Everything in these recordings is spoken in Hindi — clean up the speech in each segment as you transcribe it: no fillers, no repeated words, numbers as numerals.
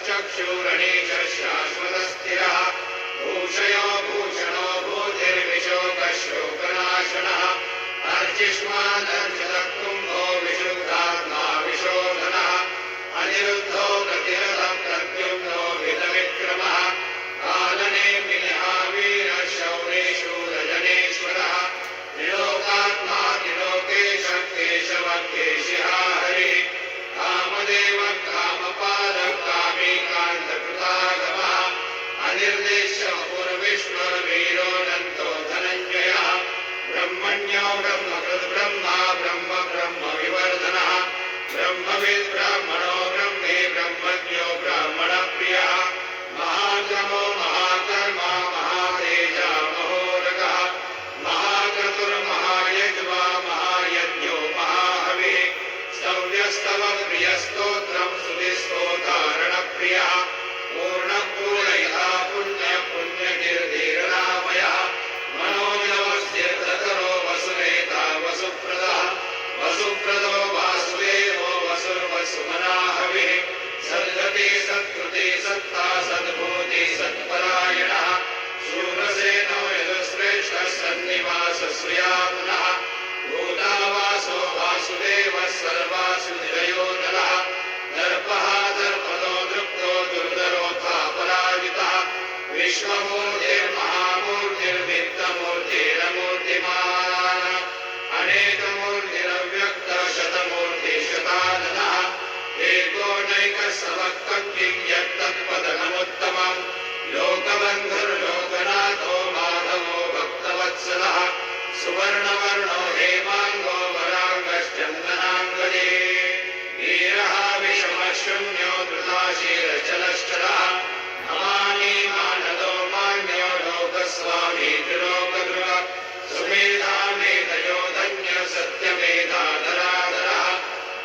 चक्षुरणीशः शाश्वतस्थिरः भूषयो भूषणो भूतिर्विशोकशोकनाशनः अर्चिष्मादर्चितः कुम्भो विशुद्धात्मा विशोधनः अनिरुद्धो प्रतिरथः प्रद्युम्नो विदविक्रमः कालनेमिनः वीरः शौरी शूरजनेश्वरः त्रिलोकात्मा त्रिलोकेशः केशवः केशिहा हरिः कामदेव कामपालः कामी कान्तकृतागमः अनिर्देश्य पूर्विष्णुर्वीरोऽनन्तो धनञ्जयः ब्रह्मण्यो ब्रह्मकृद् ब्रह्मा ब्रह्म ब्रह्म विवर्धनः ब्रह्मविद् ब्राह्मणो ब्रह्मे ब्रह्मज्ञो ब्राह्मणप्रियः महाक्रमो महाकर्मा महातेजा महोरगः महाक्रतुर्महायज्वा महायज्ञो महाहविः स्तव्यस्तव प्रियस्तोत्रं स्तुतिस्तोतारणप्रियः पूर्णपूरयः पुण्यपुण्यकीर्तिरनामयः मनोजवस्तीर्थकरो वसुनेता वसुप्रदः वसुप्रदो वासुदेवो वसुर्वसुमनाहविः सद्गति सत्कृति सत्ता सद्भूति सत्परायणः शूरसेनो यदुश्रेष्ठः सन्निवासश्रियामुनः भूतावासो वासुदेवः सर्वासु निलयो नरः दर्पः दर्पदो दृप्तो दुर्धरोऽथा पराजितः विश्वमूर्तिर्महामूर्तिर्वित्तमूर्तिरमूर्तिमान् अनेकमूर्तिरव्यक्तः शतमूर्तिशताननः एकोनैकः समक्कं यत्तत्पदनमुत्तमम् लोकबन्धुर्लोकनाथो माधवो भक्तवत्सलः सुवर्णवर्णो हेमाङ्गो वराङ्गश्चन्दनाङ्गदे वीरः विषमशून्यो धृताशीलचलश्चलः नमामि मानदो मान्यो लोकस्वामी त्रिलोकदृक् सुमेधा मेधयो धन्य सत्यमेधाधराधरः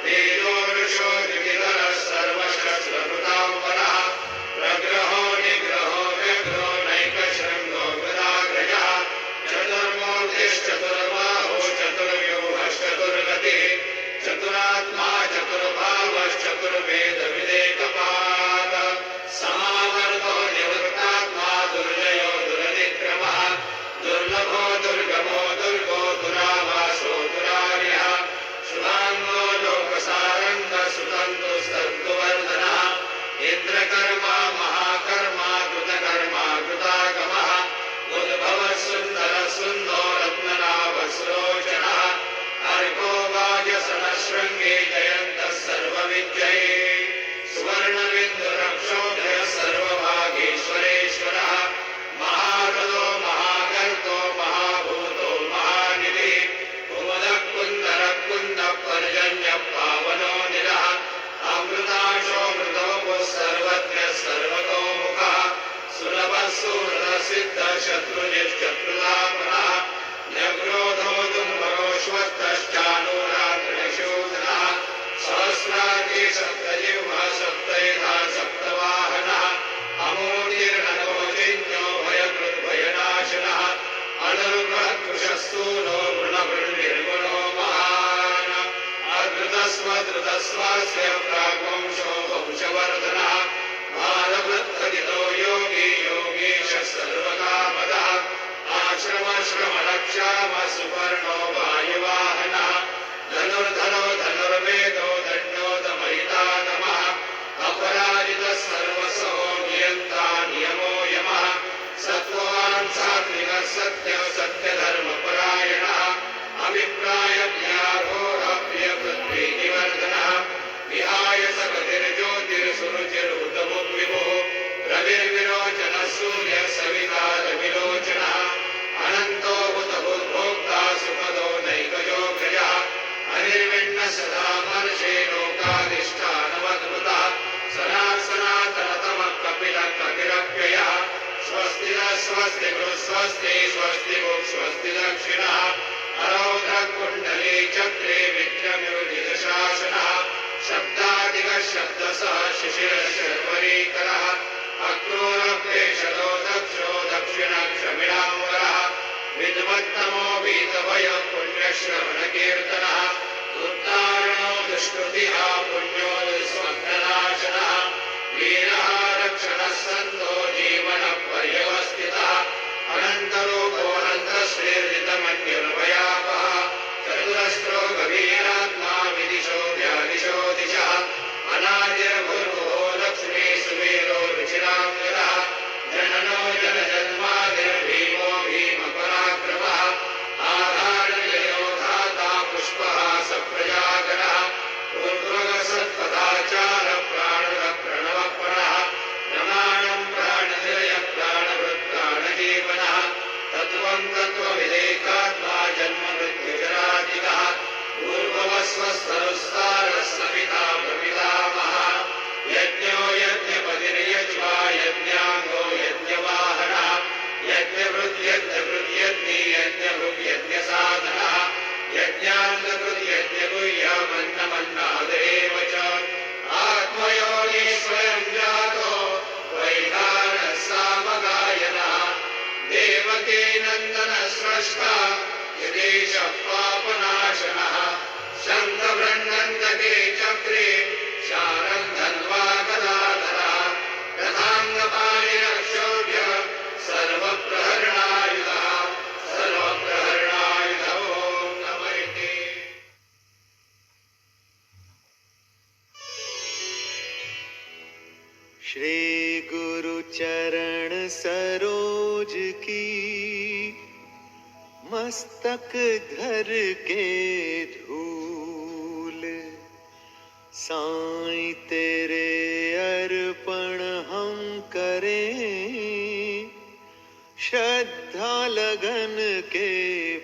तेजोरुषो द्विविधरः सर्वशस्त्रभृताम्बरः प्रग्रहो निग्रहो व्यग्रो नैकशृङ्गो गदाग्रजः चतुर्मूर्तिश्चतुर्बाहो चतुर्व्यूहश्चतुर्गतिः चतुरात्मा चतुर्भावश्चतुर्वेदविदेकपाद समावर्तो निवृत्तात्मा दुर्जयो दुरतिक्रमः दुर्लभो दुर्गमो दुर्गो दुरावासो दुरार्यः शुभाङ्गो लोकसारङ्गः सुतन्तुस्तन्तुवर्धनः इन्द्रकर्मा महाकर्मा कृतकर्मा कृतागमः उद्भवः सुन्दरः सुन्दो रत्ननाभस्रोचनः अर्को वाजसनशृङ्गे जयन्तः सर्वविद्यये सुवर्णबिन्दुरक्षोभ्यः सर्वभागेश्वरेश्वरः महारथो महागर्तो महाभूतो महानिधिः कुमुदः कुन्दरः कुन्दः पर्जन्यः पावनो निरः अमृताशो मृतोपः सर्वज्ञः सर्वतोमुखः सुलभः सुहृदः सिद्धः शत्रुनिश्शत्रुतापनः न्यग्रोधो दुर्मरोश्वस्तश्चानूरात्रिशूदनः सहस्रार्ति सप्तजिह्वः सप्तैधा सप्तवाहनः अमूर्तिर्नभोजिन्यो भयकृद्भयनाशनः अनर्बृहत्कृशस्तूलो वृणभृन्निर्गुणो महान् अधृतस्वधृतस्वास्य प्राग्वंशो वंशवर्धनः भारवृत्तदितो योगी योगीशः सर्वकामदः आश्रमश्रमणक्षाम सुपर्णो वायुवाहनः धनुर्धरो धनुर्वेदो दण्डोदमयितातमः अपराजितः सर्वसो नियन्ता नियमो यमः सत्त्ववान् सात्विकः सत्यः सत्यधर्मपरायणः अभिप्रायज्ञाघोरप्रियपृथ्वीनिवर्धनः विहाय सकतिर्ज्योतिर्सुरुचिरुतमुद्विभुः रविर्विरोचनः सूर्यः सविता रविलोचनः अनन्तो भूतभोक्ता सुपदो नैकयोग्रजः अनिर्विण्णः सदा मर्षे लोकाधिष्ठानमद्भुतः सनातनतमः कपिलः कपिरव्ययः स्वस्ति नः स्वस्ति स्वस्ति स्वस्ति स्वस्ति दक्षिणः अरौद्रः कुण्डले चक्रे विक्रम्योनिदशासनः शब्दादिकः शब्दसः शिशिरः शर्वरीकरः अक्रूरप्रेषदो दक्षो दक्षिणक्षमिणाम्बरः विद्वत्तमो वीतभयः पुण्यश्रवणकीर्तनः उत्तारणो दुष्कृतिः पुण्यो दुःस्वप्ननाशनः वीरः रक्षणः सन्तो जीवनपर्यवस्थितः अनन्तरूपोऽनन्तश्रीर्जितमन्युर्वयापः चतुरस्रो गभीरात्मा विदिशो व्यादिशो दिशः अनादिर्भुर्भुवो लक्ष्मी सुवीरो रुचिराङ्गदः जननो जनजन्मादिर्भीमो भीमपराक्रमः आधारजयो धाता पुष्पः सप्रजागरः ऊर्ध्वगसत्पदाचार प्राणः प्रणवप्रणः प्रमाणं प्राणनिलयः प्राणभृत् प्राणजीवनः तत्त्वं तत्त्वविदेकात्मा जन्ममृत्युजरादिकः ऊर्ध्वस्वस्तरुस्तारः सविता प्रपितामहः यज्ञो यज्ञपतिर्यज्वा यज्ञाङ्गो यज्ञवाहनः यज्ञभृद्यज्ञभृद्यज्ञी यज्ञभुग्यज्ञसाधनः यज्ञाङ्गकृद्यज्ञगुह्यमन्नमन्नादेव च आत्मयोनि स्वयं जातो वैधानः सामगायनः देवकी नन्दनः स्रष्टा यदेशः पापनाशनः शङ्खबृह्नन्दके चक्रे शारं धन्वा गदाधरः रथाङ्गपाणिनः शौर्यः सर्वप्रहरणायुधः सर्वप्रहरणायुधः ॐ नमस्ते। श्री गुरु चरण सरोज की मस्तक धर के धूल साईं तेरे अर्पण हम करें श्रद्धा लगन के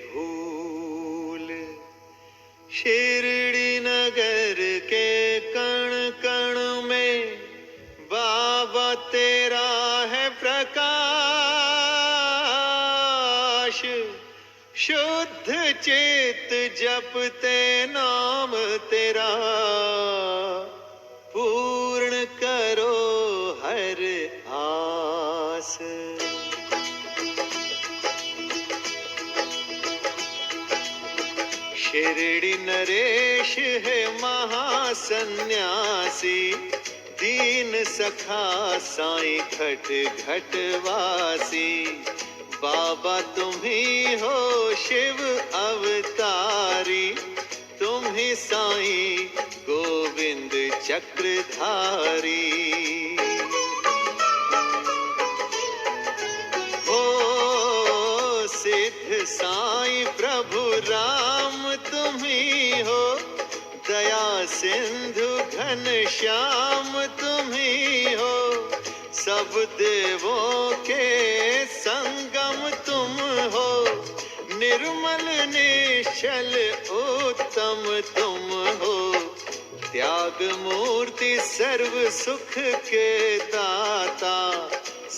फूल शिरडी नगर के कण कण में बाबा तेरा है प्रकाश शुद्ध चित जपते नाम तेरा पूर्ण करो हर आस। शिरडी नरेश है महासन्यासी दीन सखा साईं खट घटवासी बाबा तुम ही हो शिव अवतारी तुम ही साईं गोविंद चक्रधारी हो सिद्ध साईं प्रभु राम तुम ही हो दया सिंधु घन श्याम तुम ही हो सब देवों के संगम तुम हो निर्मल निश्चल उत्तम तुम हो त्याग मूर्ति सर्व सुख के दाता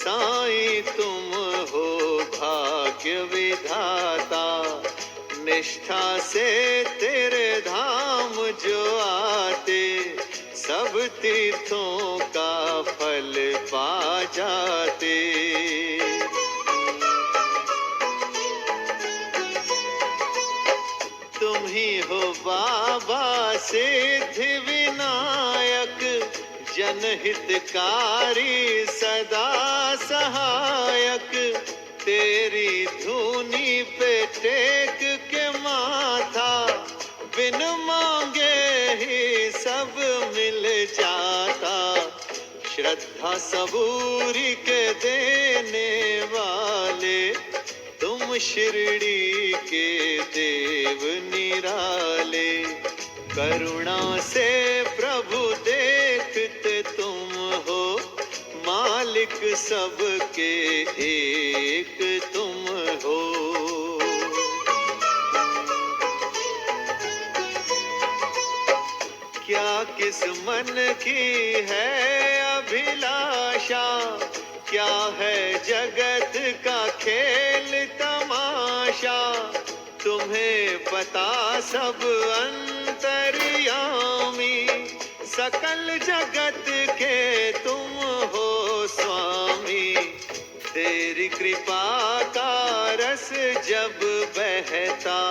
साईं तुम हो भाग्य विधाता निष्ठा से तेरे धाम जो आते सब तीर्थों का फल पा जाते। तुम ही हो बाबा सिद्धि विनायक जनहितकारी सदा सहायक तेरी धुनी पे टेक के माथा बिन मांगे ही सब मिल जाता श्रद्धा सबूरी के देने वाले तुम शिरडी के देव निराले करुणा से प्रभु देखते तुम हो मालिक सबके एक तुम हो। क्या किस मन की है अभिलाषा क्या है जगत का खेल तमाशा तुम्हें पता सब अंतर्यामी सकल जगत के तुम हो स्वामी तेरी कृपा का रस जब बहता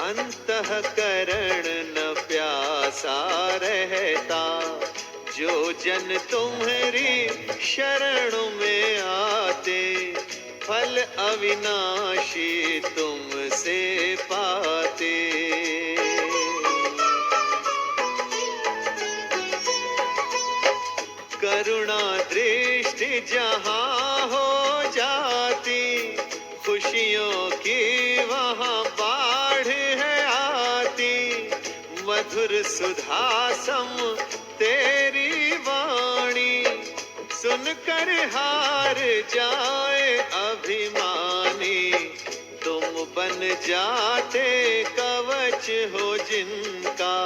अंतःकरण न प्यासा रहता जो जन तुम्हारी शरण में आते, फल अविनाशी तुमसे पाते। करुणा दृष्टि जहाँ हो जाती, खुशियों की वहाँ बाढ़ है आती। मधुर सुधा सम तेरी वाणी, सुनकर हार जाए अभिमानी। तुम बन जाते कवच हो जिनका,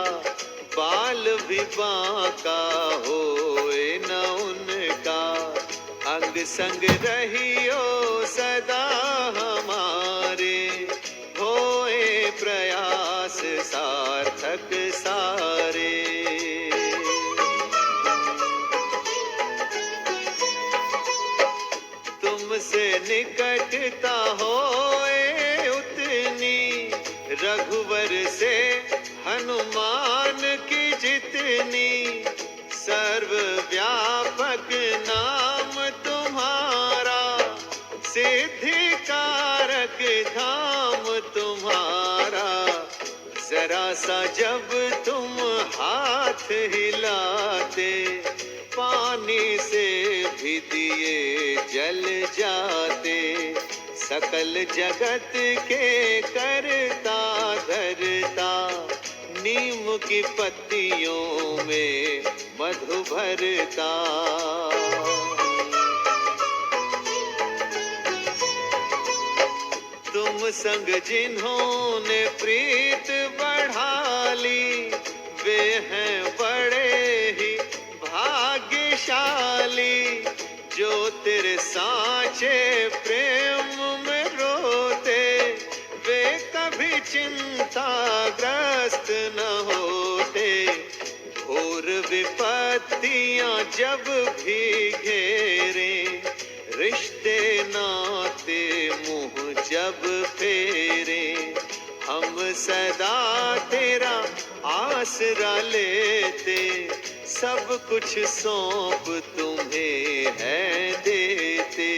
बाल भी बांका होए न उनका। अंग संग रहियो सदा हमारे, होए प्रयास सार्थक सारे। तुमसे निकटता होए उतनी, रघुवर से हनुमान की जितनी। सर्वव्यापक नाम तुम्हारा, सिद्धि कारक धाम तुम्हारा। जरा सा जब तुम हाथ हिलाते, पानी से भी दिए जल जाते। सकल जगत के करता धरता, नीम की पत्तियों में मधु भरता। तुम संग जिन्होंने प्रीत बढ़ा ली, वे हैं बड़े ही भाग्यशाली। जो तेरे साचे प्रेम में रोते, वे कभी चिंताग्रस्त न होते। घोर विपत्तियां जब भी घेरे, रिश्ते नाते मुंह जब फेरे। हम सदा तेरा आसरा लेते, सब कुछ सौंप तुम्हें है देते।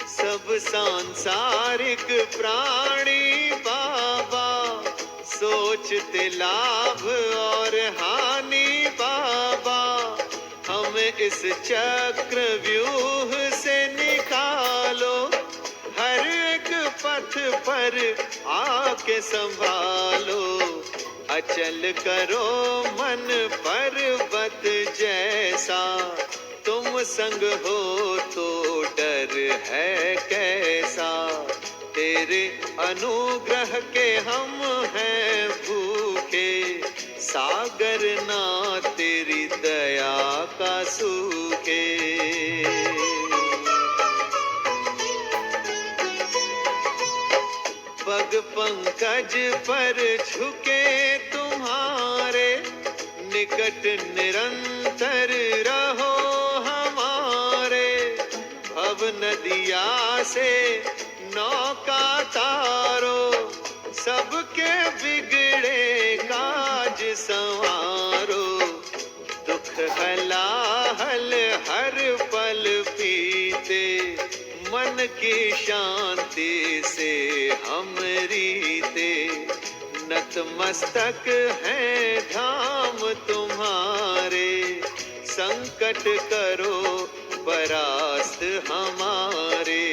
सब सांसारिक प्राणी बाबा, सोचते लाभ और हानि बाबा। हमें इस चक्र व्यूह से निकालो, हर एक पथ पर आके संभालो। अचल करो मन पर्वत जैसा, तुम संग हो तो डर है कैसा। तेरे अनुग्रह के हम हैं भूखे, सागर ना तेरी दया का सूखे। पग पंकज पर झुके तुम्हारे, निकट निरंतर रहो हमारे। भव नदिया से नौका तारो, सबके बिगड़े काज संवारो। दुख हलाहल हर पल पीते, मन की शांति से हम रीते। नतमस्तक हैं धाम तुम्हारे, संकट करो परास्त हमारे।